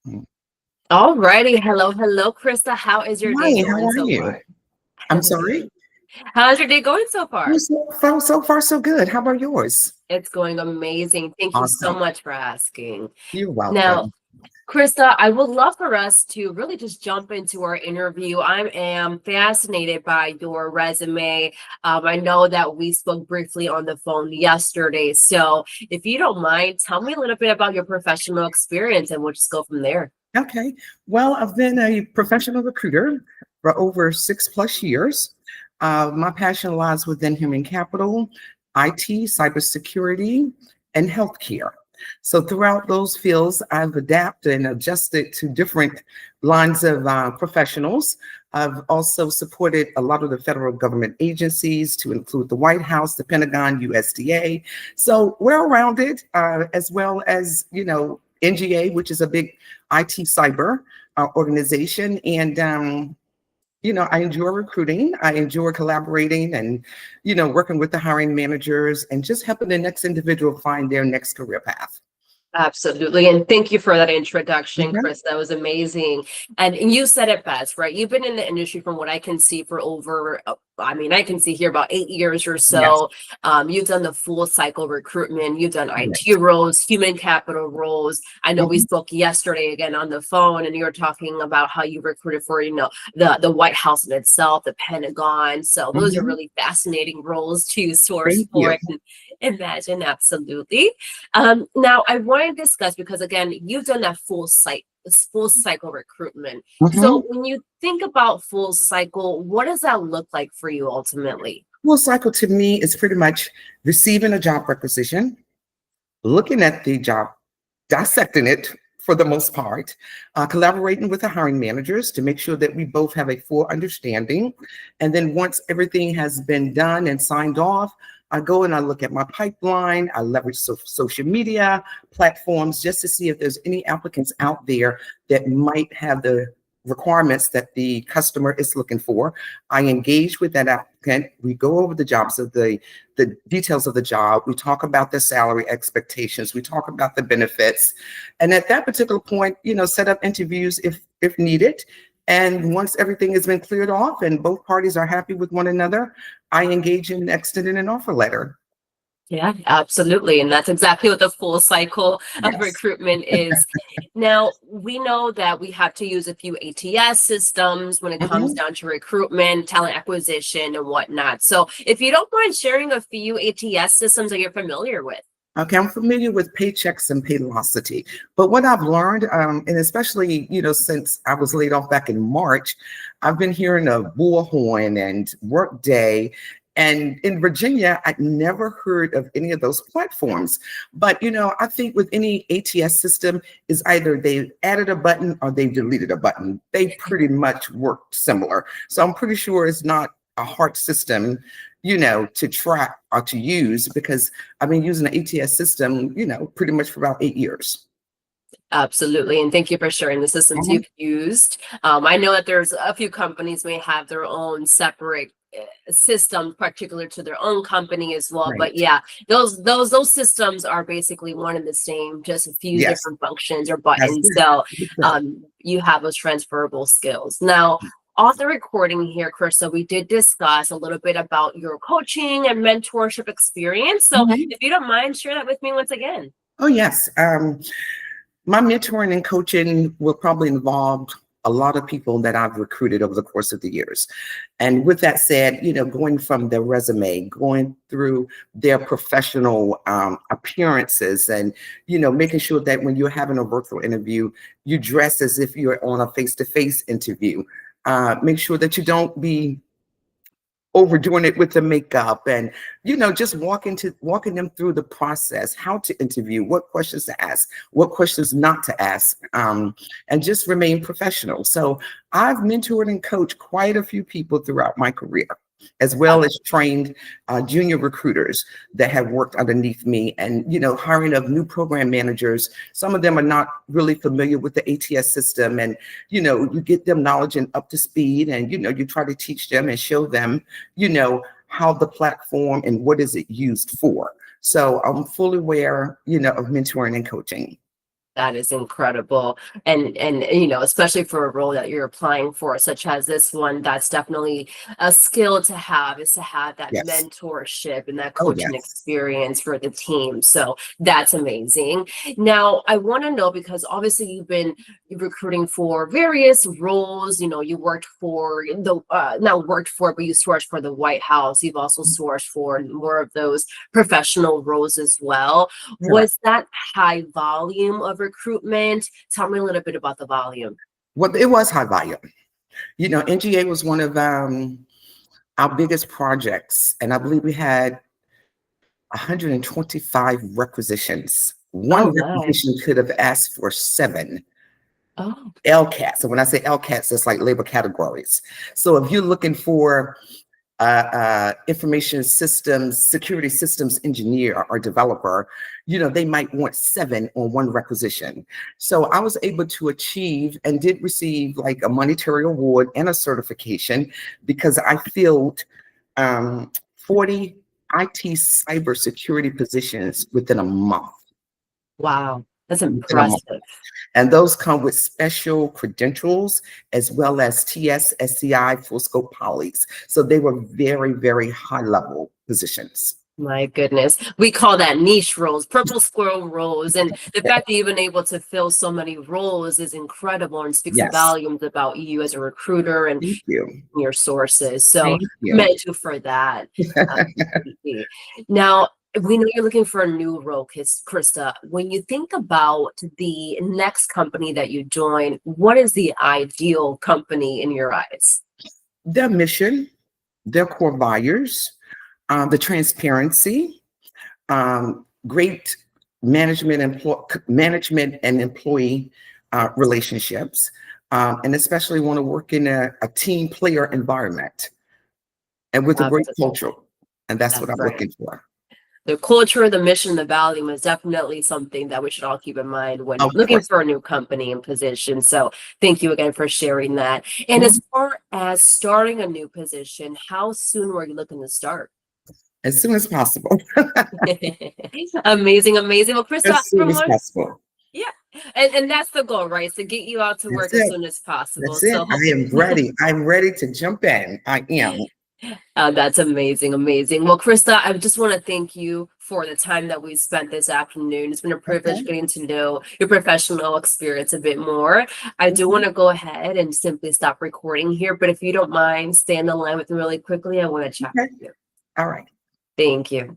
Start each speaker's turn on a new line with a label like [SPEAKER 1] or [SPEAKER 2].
[SPEAKER 1] Mm.
[SPEAKER 2] All righty. Hello, hello, Krista. How is your day
[SPEAKER 1] Hi, how
[SPEAKER 2] going
[SPEAKER 1] are
[SPEAKER 2] so
[SPEAKER 1] you?
[SPEAKER 2] far?
[SPEAKER 1] I'm sorry.
[SPEAKER 2] How's your day going so
[SPEAKER 1] Oh,
[SPEAKER 2] far?
[SPEAKER 1] so far, so good. How about yours?
[SPEAKER 2] It's going amazing. Thank you so
[SPEAKER 1] Awesome.
[SPEAKER 2] much for asking.
[SPEAKER 1] You're
[SPEAKER 2] Now,
[SPEAKER 1] welcome.
[SPEAKER 2] Krista, I would love for us to really just jump into our interview. I am fascinated by your resume. I know that we spoke briefly on the phone yesterday. So, if you don't mind, tell me a little bit about your professional experience and we'll just go from there.
[SPEAKER 1] Okay. Well, I've been a professional recruiter for over 6+ years. My passion lies within human capital, IT, cybersecurity, and healthcare. So throughout those fields, I've adapted and adjusted to different lines of professionals. I've also supported a lot of the federal government agencies, to include the White House, the Pentagon, USDA. So well-rounded, as well as, NGA, which is a big IT cyber organization. And, I enjoy recruiting. I enjoy collaborating and, working with the hiring managers and just helping the next individual find their next career path.
[SPEAKER 2] Absolutely. And thank you for that introduction,
[SPEAKER 1] Mhm.
[SPEAKER 2] Chris. That was amazing. And you said it best, right? You've been in the industry from what I can see for over, I can see here about 8 years or
[SPEAKER 1] Yes,
[SPEAKER 2] so. You've done the full cycle recruitment. You've done IT
[SPEAKER 1] yes.
[SPEAKER 2] roles, human capital roles. I know we
[SPEAKER 1] Mhm.
[SPEAKER 2] spoke yesterday again on the phone, and you were talking about how you recruited for, the White House in itself, the Pentagon. So those are
[SPEAKER 1] Mhm.
[SPEAKER 2] really fascinating roles to source
[SPEAKER 1] Thank
[SPEAKER 2] for.
[SPEAKER 1] you.
[SPEAKER 2] I can imagine. Absolutely. Now I want to discuss because again, you've done that full cycle recruitment. So
[SPEAKER 1] Mhm.
[SPEAKER 2] when you think about full cycle, what does that look like for you ultimately?
[SPEAKER 1] Full cycle to me is pretty much receiving a job requisition, looking at the job, dissecting it for the most part, collaborating with the hiring managers to make sure that we both have a full understanding. And then once everything has been done and signed off, I go and I look at my pipeline. I leverage social media platforms just to see if there's any applicants out there that might have the requirements that the customer is looking for. I engage with that applicant. We go over the jobs of the details of the job. We talk about the salary expectations. We talk about the benefits. And at that particular point, set up interviews if needed. And once everything has been cleared off and both parties are happy with one another, I engage in extending an offer letter.
[SPEAKER 2] Yeah, absolutely. And that's exactly what the full cycle of
[SPEAKER 1] Yes.
[SPEAKER 2] recruitment is. Now, we know that we have to use a few ATS systems when it comes
[SPEAKER 1] Mhm.
[SPEAKER 2] down to recruitment, talent acquisition, and whatnot. So, if you don't mind sharing a few ATS systems that you're familiar with.
[SPEAKER 1] Okay, I'm familiar with Paychex and Paylocity, but what I've learned, and especially since I was laid off back in March, I've been hearing of Bullhorn and Workday, and in Virginia, I'd never heard of any of those platforms. But I think with any ATS system, is either they added a button or they deleted a button. They pretty much work similar, so I'm pretty sure it's not a hard system, to track or to use because I've been using the ATS system, pretty much for about 8 years.
[SPEAKER 2] Absolutely. And thank you for sharing the systems
[SPEAKER 1] Mhm.
[SPEAKER 2] you've used. I know that there's a few companies may have their own separate systems particular to their own company as well. But
[SPEAKER 1] Right.
[SPEAKER 2] yeah, those systems are basically one and the same, just a few
[SPEAKER 1] Yes,
[SPEAKER 2] different functions or
[SPEAKER 1] that's
[SPEAKER 2] buttons.
[SPEAKER 1] it.
[SPEAKER 2] So
[SPEAKER 1] That's it.
[SPEAKER 2] you have those transferable skills. Now, off the recording here, Krista, we did discuss a little bit about your coaching and mentorship experience. So
[SPEAKER 1] Mhm.
[SPEAKER 2] if you don't mind, share that with me once again.
[SPEAKER 1] Oh, yes. My mentoring and coaching will probably involve a lot of people that I've recruited over the course of the years. And with that said, going from their resume, going through their professional appearances, and, making sure that when you're having a virtual interview, you dress as if you're on a face-to-face interview. Make sure that you don't be overdoing it with the makeup and just walking them through the process, how to interview, what questions to ask, what questions not to ask, and just remain professional. So I've mentored and coached quite a few people throughout my career, as well as trained junior recruiters that have worked underneath me, and hiring of new program managers. Some of them are not really familiar with the ATS system, and you get them knowledge and up to speed, and you try to teach them and show them how the platform and what is it used for. So I'm fully aware, of mentoring and coaching.
[SPEAKER 2] That is incredible. And you know, especially for a role that you're applying for, such as this one, that's definitely a skill to have, is to have that
[SPEAKER 1] Yes.
[SPEAKER 2] mentorship and that
[SPEAKER 1] Oh,
[SPEAKER 2] coaching
[SPEAKER 1] yes.
[SPEAKER 2] experience for the team. So that's amazing. Now, I want to know, because obviously you've been recruiting for various roles. You know, you worked for the not worked for, but you sourced for the White House. You've also sourced for more of those professional roles as well.
[SPEAKER 1] Correct.
[SPEAKER 2] Was that high volume of recruitment? Tell me a little bit about the volume.
[SPEAKER 1] Well, it was high volume. You know, NGA was one of our biggest projects, and I believe we had 125 requisitions.
[SPEAKER 2] Oh
[SPEAKER 1] One
[SPEAKER 2] my.
[SPEAKER 1] requisition could have asked for 7
[SPEAKER 2] Oh,
[SPEAKER 1] LCATs. So when I say LCATs, it's like labor categories. So if you're looking for information systems, security systems engineer or developer, you know, they might want 7 on one requisition. So I was able to achieve and did receive like a monetary award and a certification because I filled 40 IT cybersecurity positions within a month.
[SPEAKER 2] wow. That's
[SPEAKER 1] Within a month.
[SPEAKER 2] impressive.
[SPEAKER 1] And those come with special credentials as well as TS, SCI, full scope polys. So they were very, very high level positions.
[SPEAKER 2] My goodness. We call that niche roles, purple squirrel roles. And the fact that you've been able to fill so many roles is incredible and speaks
[SPEAKER 1] Yes.
[SPEAKER 2] volumes about you as a recruiter and
[SPEAKER 1] Thank you.
[SPEAKER 2] your sources. So
[SPEAKER 1] Thank you.
[SPEAKER 2] commend you for that. Completely. Now, we know you're looking for a new role, Krista. When you think about the next company that you join, what is the ideal company in your eyes?
[SPEAKER 1] Their mission, their core values, the transparency, great management and employee relationships, and especially want to work in a team player environment and with a great culture. And that's what I'm
[SPEAKER 2] Right.
[SPEAKER 1] looking for.
[SPEAKER 2] The culture, the mission, the value is definitely something that we should all keep in mind when
[SPEAKER 1] Of
[SPEAKER 2] looking
[SPEAKER 1] course.
[SPEAKER 2] for a new company and position. So thank you again for sharing that. And as far as starting a new position, how soon were you looking to start?
[SPEAKER 1] As soon as possible.
[SPEAKER 2] Amazing, amazing. Well, Krista,
[SPEAKER 1] As soon as possible.
[SPEAKER 2] yeah, and that's the goal, right? To get you out to
[SPEAKER 1] That's
[SPEAKER 2] work as
[SPEAKER 1] it.
[SPEAKER 2] soon as possible.
[SPEAKER 1] That's it.
[SPEAKER 2] So
[SPEAKER 1] I am ready. I'm ready to jump in. I am.
[SPEAKER 2] that's amazing, amazing. Well, Krista, I just want to thank you for the time that we spent this afternoon. It's been a privilege
[SPEAKER 1] Okay.
[SPEAKER 2] getting to know your professional experience a bit more. I do want to go ahead and simply stop recording here, but if you don't mind, stay on the line with me really quickly. I want to chat
[SPEAKER 1] Okay.
[SPEAKER 2] with you.
[SPEAKER 1] All right.
[SPEAKER 2] Thank you.